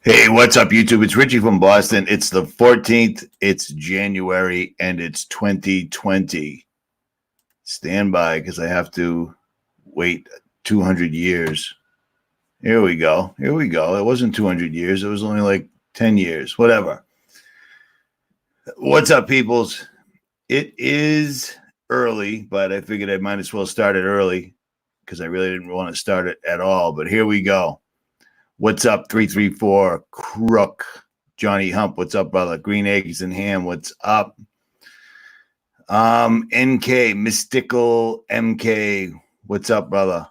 Hey, what's up, YouTube? It's Richie from Boston. It's the 14th, it's January, and it's 2020. Stand by because I have to wait 200 years. Here we go. Here we go. It wasn't 200 years. It was only like 10 years. Whatever. What's up, peoples? It is early, but I figured I might as well start it early because I really didn't want to start it at all. But here we go. What's up, 334 Crook? Johnny Hump, what's up, brother? Green Eggs and Ham, what's up? NK, Mystical MK, what's up, brother?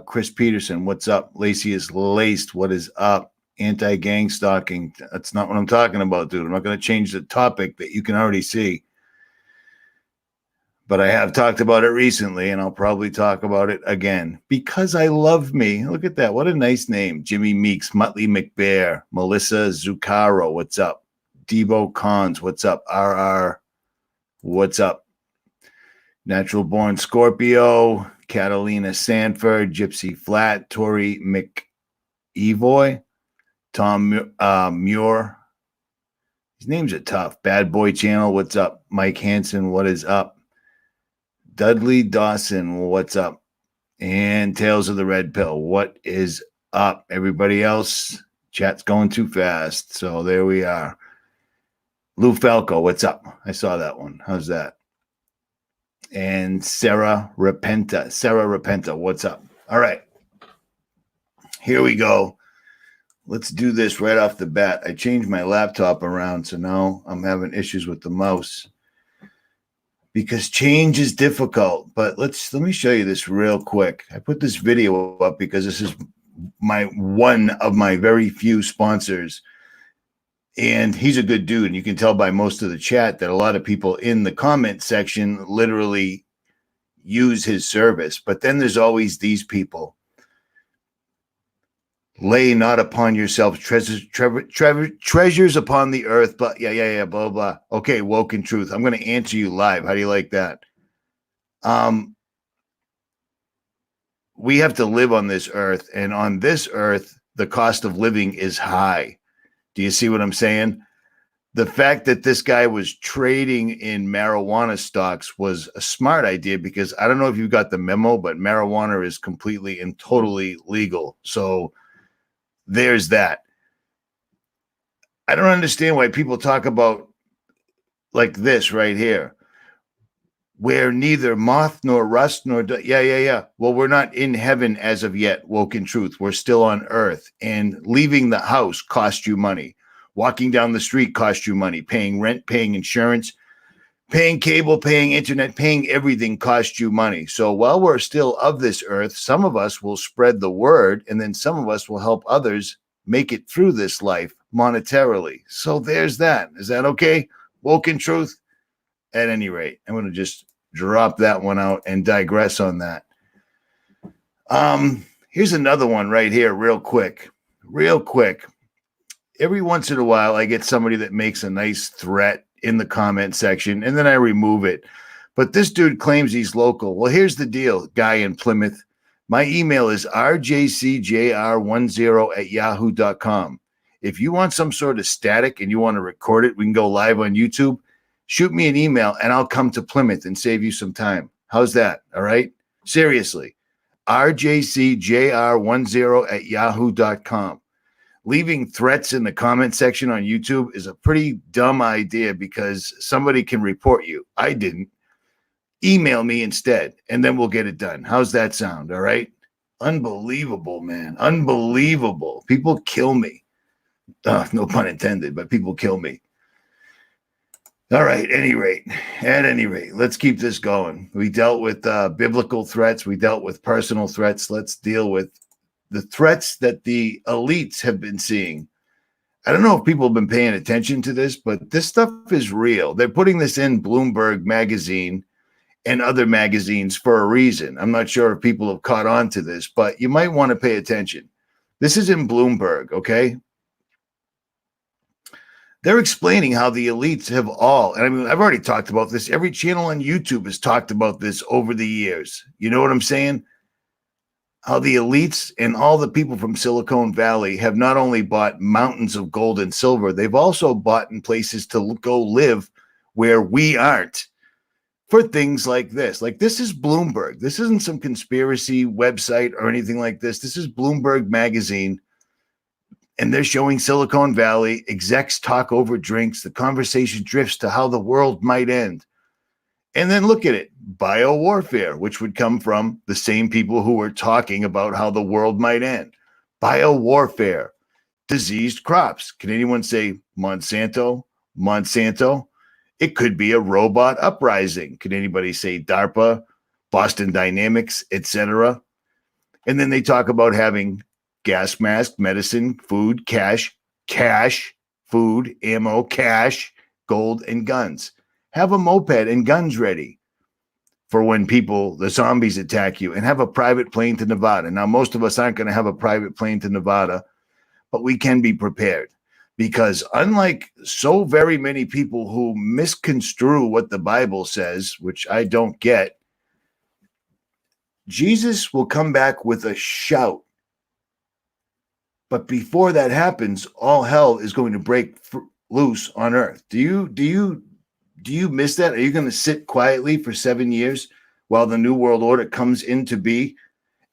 Chris Peterson, what's up? Lacey is Laced, what is up? Anti-gang stalking, that's not what I'm talking about, dude. I'm not going to change the topic that you can already see. But I have talked about it recently, and I'll probably talk about it again because I love me. Look at that. What a nice name. Jimmy Meeks, Muttley McBear, Melissa Zucaro, what's up? Debo Cons, what's up? RR, what's up? Natural Born Scorpio, Catalina Sanford, Gypsy Flat, Tori McEvoy, Tom Muir. These names are tough. Bad Boy Channel, what's up? Mike Hansen, what is up? Dudley Dawson, what's up? And Tales of the Red Pill, what is up? Everybody else, chat's going too fast. So there we are. Lou Falco, what's up? I saw that one. How's that? And Sarah Repenta, what's up? All right. Here we go. Let's do this right off the bat. I changed my laptop around, so now I'm having issues with the mouse. Because change is difficult, but let me show you this real quick. I put this video up because this is one of my very few sponsors, and he's a good dude. And you can tell by most of the chat that a lot of people in the comment section literally use his service. But then there's always these people. Lay not upon yourself treasures upon the earth, but yeah, blah, blah. Okay, woke in truth. I'm going to answer you live. How do you like that? We have to live on this earth, and on this earth, the cost of living is high. Do you see what I'm saying? The fact that this guy was trading in marijuana stocks was a smart idea because I don't know if you got the memo, but marijuana is completely and totally legal. So there's that. I don't understand why people talk about like this right here, where neither moth nor rust nor yeah. Well, we're not in heaven as of yet. Woke in truth, we're still on earth, and leaving the house cost you money. Walking down the street cost you money. Paying rent, paying insurance, paying cable, paying internet, paying everything cost you money. So while we're still of this earth, some of us will spread the word, and then some of us will help others make it through this life monetarily. So there's that. Is that okay? Woke in truth? At any rate, I'm going to just drop that one out and digress on that. Here's another one right here, real quick. Every once in a while, I get somebody that makes a nice threat in the comment section, and then I remove it. But this dude claims he's local. Well, here's the deal, guy in Plymouth. My email is rjcjr10@yahoo.com. If you want some sort of static and you want to record it, we can go live on YouTube. Shoot me an email, and I'll come to Plymouth and save you some time. How's that? All right? Seriously. rjcjr10@yahoo.com. Leaving threats in the comment section on YouTube is a pretty dumb idea because somebody can report you. I didn't. Email me instead, and then we'll get it done. How's that sound? All right? Unbelievable, man. Unbelievable. People kill me. No pun intended, but people kill me. All right. At any rate, let's keep this going. We dealt with biblical threats. We dealt with personal threats. Let's deal with the threats that the elites have been seeing. I don't know if people have been paying attention to this, but this stuff is real. They're putting this in Bloomberg magazine and other magazines for a reason. I'm not sure if people have caught on to this, but you might want to pay attention. This is in Bloomberg, okay? They're explaining how the elites have all, and I mean, I've already talked about this. Every channel on YouTube has talked about this over the years. You know what I'm saying? how the elites and all the people from Silicon Valley have not only bought mountains of gold and silver, they've also bought in places to go live where we aren't for things like this. Like, this is Bloomberg. This isn't some conspiracy website or anything like this. This is Bloomberg Magazine. And they're showing Silicon Valley execs talk over drinks. The conversation drifts to how the world might end. And then look at it, biowarfare, which would come from the same people who were talking about how the world might end. Biowarfare, diseased crops. Can anyone say Monsanto? Monsanto? It could be a robot uprising. Can anybody say DARPA, Boston Dynamics, etc.? And then they talk about having gas mask, medicine, food, cash, food, ammo, cash, gold, and guns. Have a moped and guns ready for when the zombies attack you, and have a private plane to Nevada. Now, most of us aren't going to have a private plane to Nevada, but we can be prepared, because unlike so very many people who misconstrue what the Bible says, which I don't get, Jesus will come back with a shout. But before that happens, all hell is going to break loose on earth. Do you miss that? Are you going to sit quietly for 7 years while the New World Order comes into be,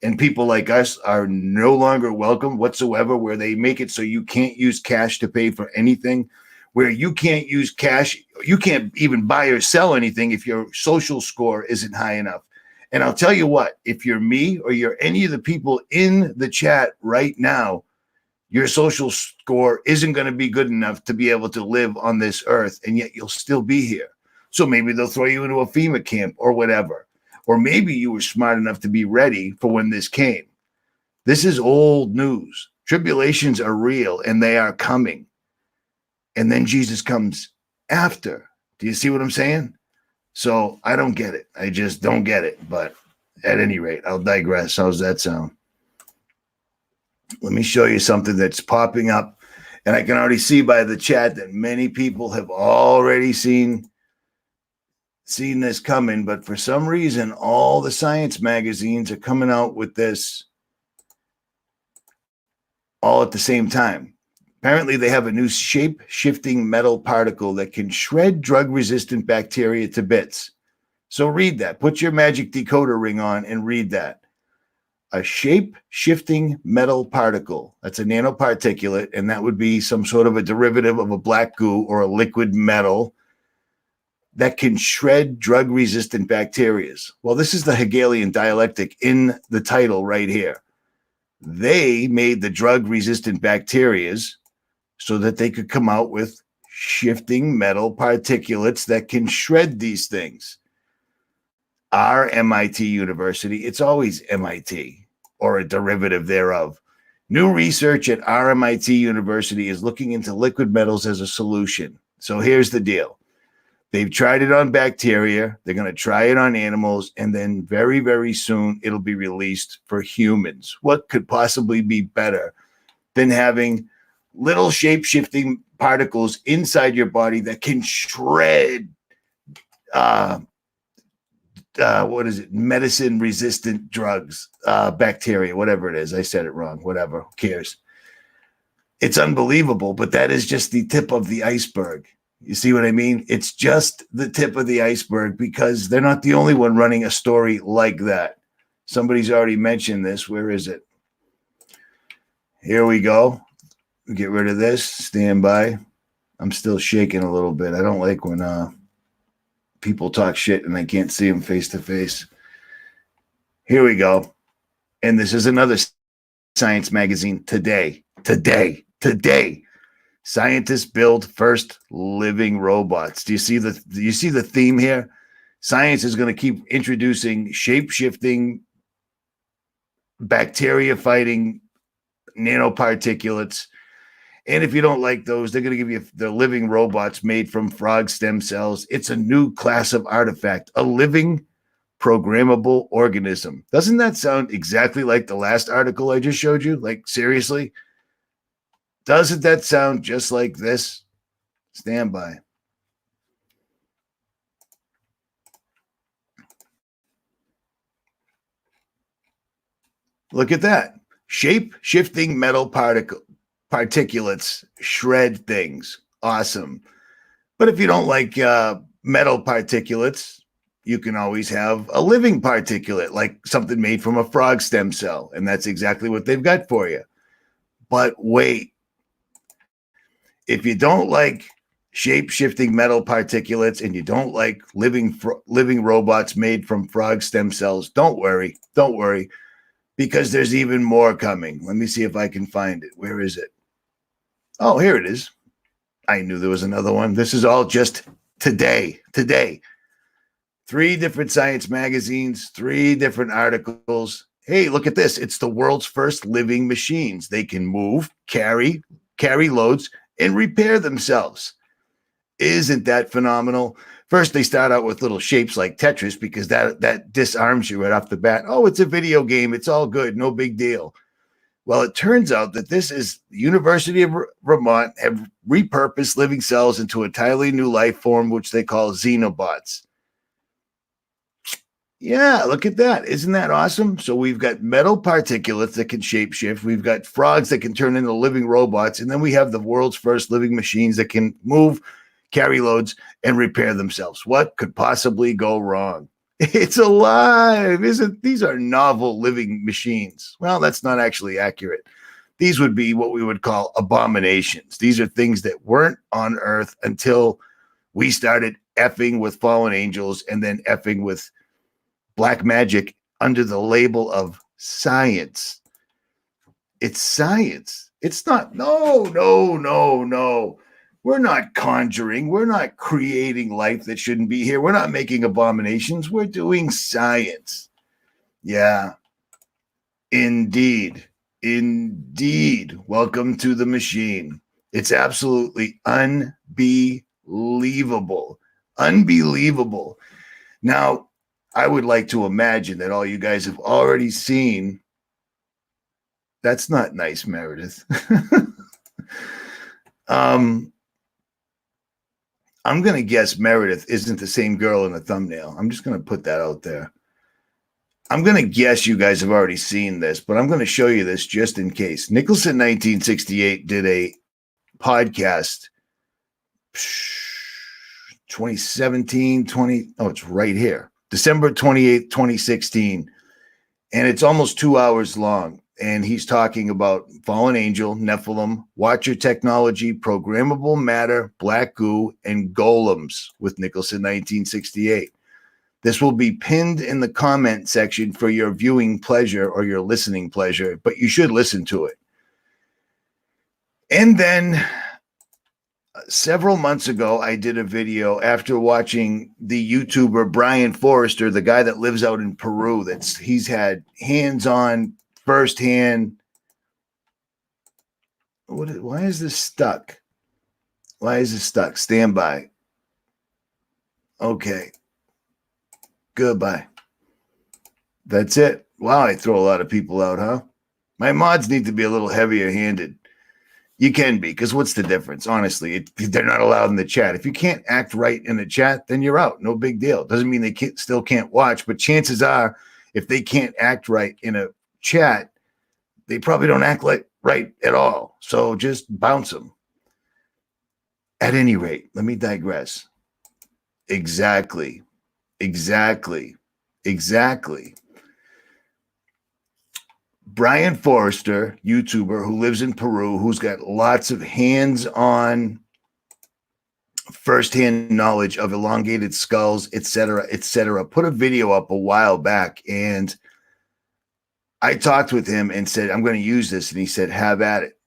and people like us are no longer welcome whatsoever, where they make it so you can't use cash to pay for anything, where you can't use cash, you can't even buy or sell anything if your social score isn't high enough. And I'll tell you what, if you're me or you're any of the people in the chat right now, your social score isn't going to be good enough to be able to live on this earth, and yet you'll still be here. So maybe they'll throw you into a FEMA camp or whatever. Or maybe you were smart enough to be ready for when this came. This is old news. Tribulations are real, and they are coming. And then Jesus comes after. Do you see what I'm saying? So I don't get it. I just don't get it. But at any rate, I'll digress. How's that sound? Let me show you something that's popping up. And I can already see by the chat that many people have already seen this coming. But for some reason, all the science magazines are coming out with this all at the same time. Apparently, they have a new shape-shifting metal particle that can shred drug-resistant bacteria to bits. So read that. Put your magic decoder ring on and read that. A shape-shifting metal particle. That's a nanoparticulate, and that would be some sort of a derivative of a black goo or a liquid metal that can shred drug-resistant bacteria. Well, this is the Hegelian dialectic in the title right here. They made the drug-resistant bacteria so that they could come out with shifting metal particulates that can shred these things. Our MIT University, it's always MIT or a derivative thereof. New research at our MIT University is looking into liquid metals as a solution. So here's the deal. They've tried it on bacteria. They're going to try it on animals. And then very, very soon, it'll be released for humans. What could possibly be better than having little shape-shifting particles inside your body that can shred medicine-resistant drugs, bacteria, whatever it is. I said it wrong. Whatever. Who cares? It's unbelievable, but that is just the tip of the iceberg. You see what I mean? It's just the tip of the iceberg, because they're not the only one running a story like that. Somebody's already mentioned this. Where is it? Here we go. Get rid of this. Stand by. I'm still shaking a little bit. I don't like when people talk shit and I can't see them face to face. Here we go. And this is another science magazine today. Scientists build first living robots. Do you see the theme here? Science is going to keep introducing shape-shifting, bacteria-fighting nanoparticulates. And if you don't like those, they're going to give you the living robots made from frog stem cells. It's a new class of artifact, a living programmable organism. Doesn't that sound exactly like the last article I just showed you? Like, seriously? Doesn't that sound just like this? Stand by. Look at that. Shape-shifting metal particulates shred things. Awesome. But if you don't like metal particulates, you can always have a living particulate, like something made from a frog stem cell. And that's exactly what they've got for you. But wait, if you don't like shape-shifting metal particulates and you don't like living robots made from frog stem cells, don't worry. Don't worry, because there's even more coming. Let me see if I can find it. Where is it? Oh, here it is. I knew there was another one. This is all just today. 3 different science magazines, 3 different articles. Hey, look at this. It's the world's first living machines. They can move, carry loads, and repair themselves. Isn't that phenomenal? First, they start out with little shapes like Tetris because that disarms you right off the bat. Oh, it's a video game. It's all good. No big deal. Well, it turns out that this is the University of Vermont have repurposed living cells into a entirely new life form, which they call xenobots. Yeah, look at that. Isn't that awesome? So we've got metal particulates that can shapeshift. We've got frogs that can turn into living robots. And then we have the world's first living machines that can move, carry loads, and repair themselves. What could possibly go wrong? It's alive. These are novel living machines. Well, that's not actually accurate. These would be what we would call abominations. These are things that weren't on Earth until we started effing with fallen angels and then effing with black magic under the label of science. It's science. It's not. No. We're not conjuring. We're not creating life that shouldn't be here. We're not making abominations. We're doing science. Yeah. Indeed. Welcome to the machine. It's absolutely unbelievable. Now, I would like to imagine that all you guys have already seen. That's not nice, Meredith. I'm going to guess Meredith isn't the same girl in the thumbnail. I'm just going to put that out there. I'm going to guess you guys have already seen this, but I'm going to show you this just in case. Nicholson 1968 did a podcast 2017, it's right here. December 28th, 2016. And it's almost 2 hours long. And he's talking about fallen angel, Nephilim, watcher technology, programmable matter, black goo, and golems with Nicholson 1968. This will be pinned in the comment section for your viewing pleasure or your listening pleasure, but you should listen to it. And then several months ago, I did a video after watching the YouTuber Brian Forrester, the guy that lives out in Peru. He's had hands-on, firsthand. Why is this stuck? Stand by. Okay. Goodbye. That's it. Wow, I throw a lot of people out, huh? My mods need to be a little heavier-handed. You can be, because what's the difference? Honestly, they're not allowed in the chat. If you can't act right in the chat, then you're out. No big deal. Doesn't mean they still can't watch, but chances are, if they can't act right in a chat, they probably don't act right at all. So just bounce them. At any rate, let me digress. Exactly. Brian Forrester, YouTuber who lives in Peru, who's got lots of hands-on, firsthand knowledge of elongated skulls, etc., put a video up a while back, and I talked with him and said, I'm going to use this, and he said, have at it.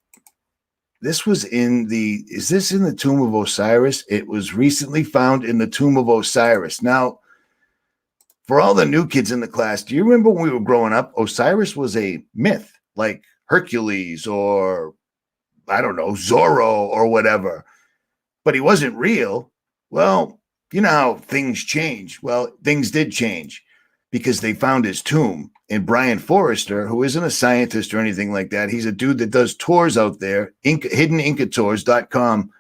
Is this in the Tomb of Osiris? It was recently found in the Tomb of Osiris. Now, for all the new kids in the class, do you remember when we were growing up, Osiris was a myth, like Hercules or, I don't know, Zorro or whatever, but he wasn't real. Well, you know how things change. Well, things did change because they found his tomb. And Brian Forrester, who isn't a scientist or anything like that, he's a dude that does tours out there, hiddenincatours.com.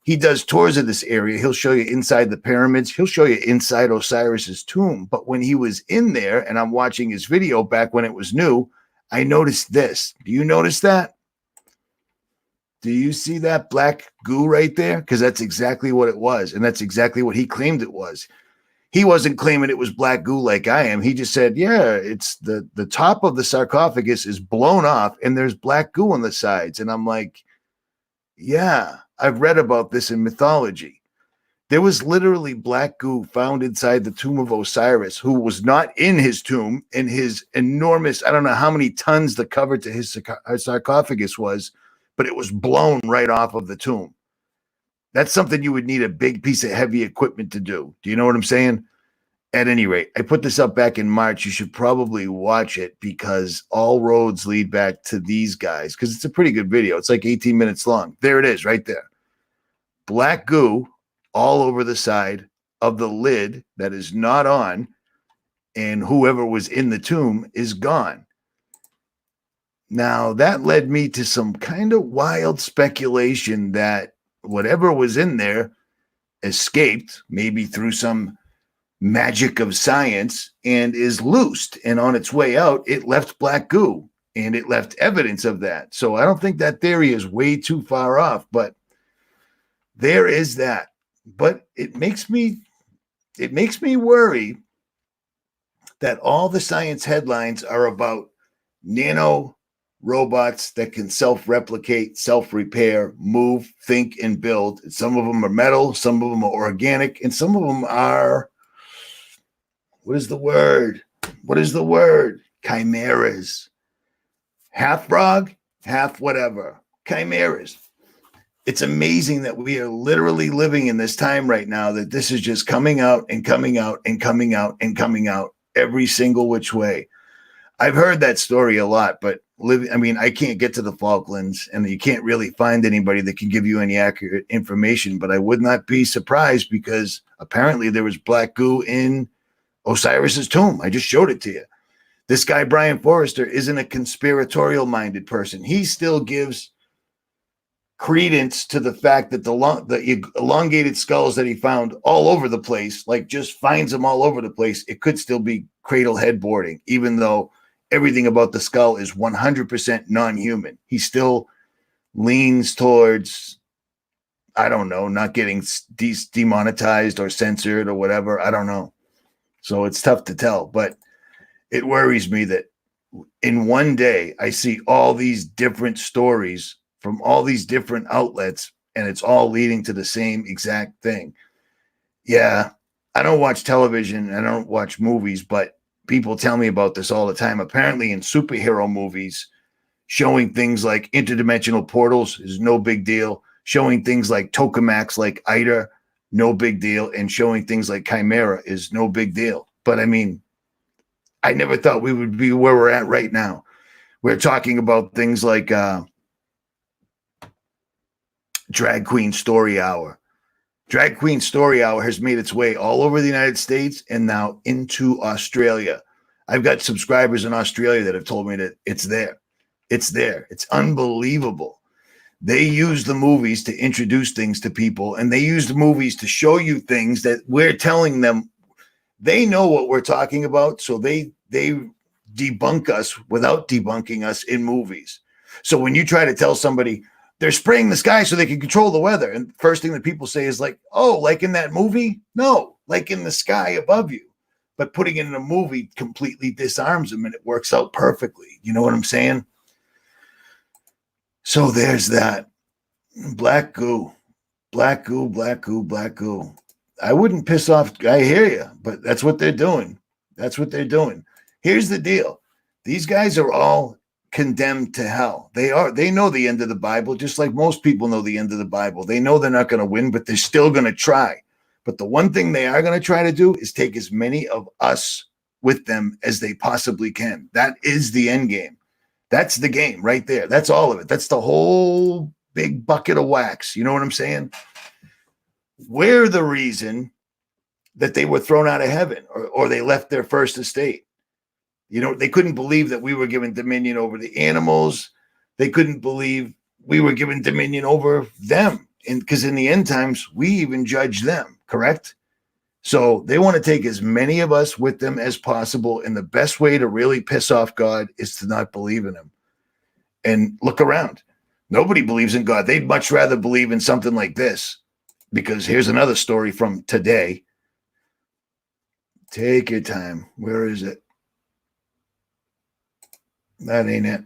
He does tours of this area. He'll show you inside the pyramids. He'll show you inside Osiris's tomb. But when he was in there, and I'm watching his video back when it was new, I noticed this. Do you notice that? Do you see that black goo right there? Because that's exactly what it was. And that's exactly what he claimed it was. He wasn't claiming it was black goo like I am. He just said, yeah, it's the top of the sarcophagus is blown off and there's black goo on the sides. And I'm like, yeah, I've read about this in mythology. There was literally black goo found inside the tomb of Osiris, who was not in his tomb, in his enormous, I don't know how many tons the cover to his sarcophagus was, but it was blown right off of the tomb. That's something you would need a big piece of heavy equipment to do. Do you know what I'm saying? At any rate, I put this up back in March. You should probably watch it because all roads lead back to these guys because it's a pretty good video. It's like 18 minutes long. There it is right there. Black goo all over the side of the lid that is not on, and whoever was in the tomb is gone. Now, that led me to some kind of wild speculation that whatever was in there escaped, maybe through some magic of science, and is loosed. And on its way out, it left black goo, and it left evidence of that. So I don't think that theory is way too far off, but there is that. But it makes me worry that all the science headlines are about nano robots that can self-replicate, self-repair, move, think, and build. Some of them are metal, some of them are organic, and some of them are, what is the word? Chimeras. Half frog, half whatever. Chimeras. It's amazing that we are literally living in this time right now that this is just coming out and coming out and coming out and coming out every single which way. I've heard that story a lot, but I can't get to the Falklands, and you can't really find anybody that can give you any accurate information, but I would not be surprised because apparently there was black goo in Osiris's tomb. I just showed it to you. This guy, Brian Forrester, isn't a conspiratorial-minded person. He still gives credence to the fact that the elongated skulls that he found all over the place, like just finds them all over the place, it could still be cradle headboarding, even though everything about the skull is 100% non-human. He still leans towards, I don't know, not getting demonetized or censored or whatever. I don't know. So it's tough to tell, but it worries me that in one day I see all these different stories from all these different outlets, and it's all leading to the same exact thing. Yeah, I don't watch television, I don't watch movies, but people tell me about this all the time. Apparently in superhero movies, showing things like interdimensional portals is no big deal. Showing things like tokamaks like Ida, no big deal. And showing things like Chimera is no big deal. But I mean, I never thought we would be where we're at right now. We're talking about things like Drag Queen Story Hour. Drag Queen Story Hour has made its way all over the United States and now into Australia. I've got subscribers in Australia that have told me that it's there. It's there. It's unbelievable. They use the movies to introduce things to people, and they use the movies to show you things that we're telling them. They know what we're talking about, so they debunk us without debunking us in movies. So when you try to tell somebody they're spraying the sky so they can control the weather, and the first thing that people say is like, oh, like in that movie? No, like in the sky above you. But putting it in a movie completely disarms them, and it works out perfectly. You know what I'm saying? So there's that. Black goo. Black goo, black goo, black goo. I wouldn't piss off. I hear you, but that's what they're doing. That's what they're doing. Here's the deal. These guys are all condemned to hell. They know the end of the Bible, just like most people know the end of the Bible. They know they're not going to win, but they're still going to try. But the one thing they are going to try to do is take as many of us with them as they possibly can. That is the end game. That's the game right there. That's all of it. That's the whole big bucket of wax. You know what I'm saying? We're the reason that they were thrown out of heaven or they left their first estate. You know, they couldn't believe that we were given dominion over the animals. They couldn't believe we were given dominion over them. And because in the end times, we even judge them, correct? So they want to take as many of us with them as possible. And the best way to really piss off God is to not believe in him. And look around. Nobody believes in God. They'd much rather believe in something like this. Because here's another story from today. Take your time. Where is it? That ain't it.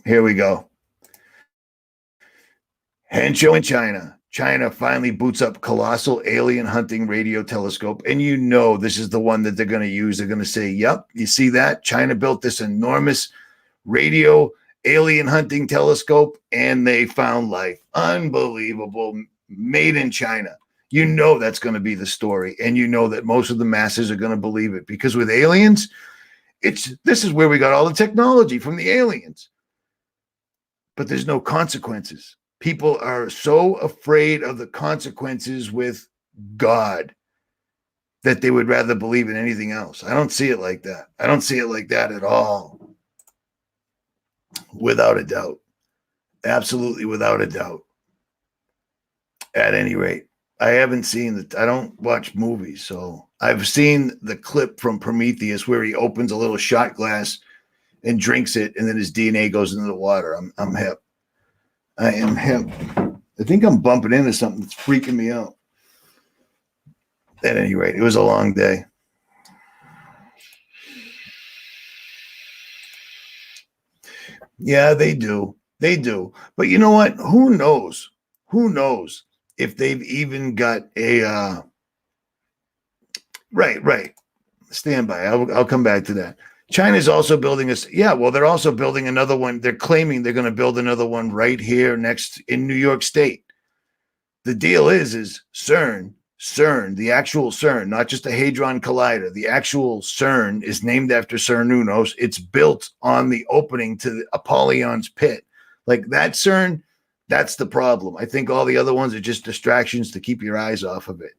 Here we go. Henshaw in China. China finally boots up colossal alien hunting radio telescope. And you know this is the one that they're going to use. They're going to say, yep, you see that? China built this enormous radio alien hunting telescope, and they found life. Unbelievable. Made in China. You know that's going to be the story. And you know that most of the masses are going to believe it. Because with aliens, this is where we got all the technology from the aliens. But there's no consequences. People are so afraid of the consequences with God that they would rather believe in anything else. I don't see it like that. I don't see it like that at all. Without a doubt. Absolutely without a doubt. At any rate, I haven't seen it. I don't watch movies, so I've seen the clip from Prometheus where he opens a little shot glass and drinks it, and then his DNA goes into the water. I'm hip. I am hip. I think I'm bumping into something that's freaking me out. At any rate, it was a long day. Yeah, they do. They do. But you know what? Who knows? Who knows if they've even got a right. Stand by. I'll come back to that. China's also building they're also building another one. They're claiming they're going to build another one right here next in New York State. The deal is CERN, the actual CERN, not just a Hadron Collider. The actual CERN is named after CERN. It's built on the opening to the Apollyon's pit. Like that CERN, that's the problem. I think all the other ones are just distractions to keep your eyes off of it.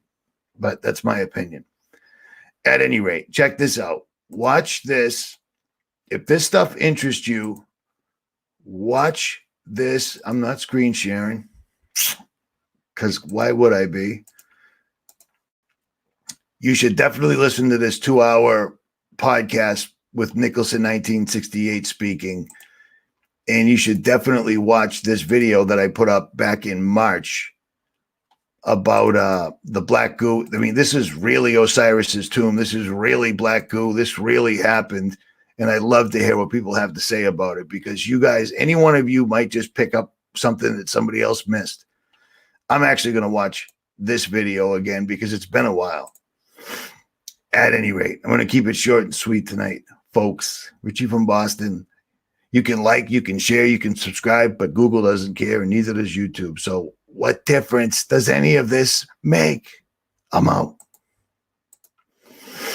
But that's my opinion. At any rate, check this out. Watch this. If this stuff interests you, watch this. I'm not screen sharing because why would I be? You should definitely listen to this 2-hour podcast with Nicholson 1968 speaking. And you should definitely watch this video that I put up back in March about the black goo. I mean, this is really Osiris's tomb. This is really black goo. This really happened. And I'd love to hear what people have to say about it because you guys, any one of you might just pick up something that somebody else missed. I'm actually going to watch this video again because it's been a while. At any rate, I'm going to keep it short and sweet tonight, folks. Richie from Boston. You can like, you can share, you can subscribe, but Google doesn't care and neither does YouTube. So what difference does any of this make? I'm out.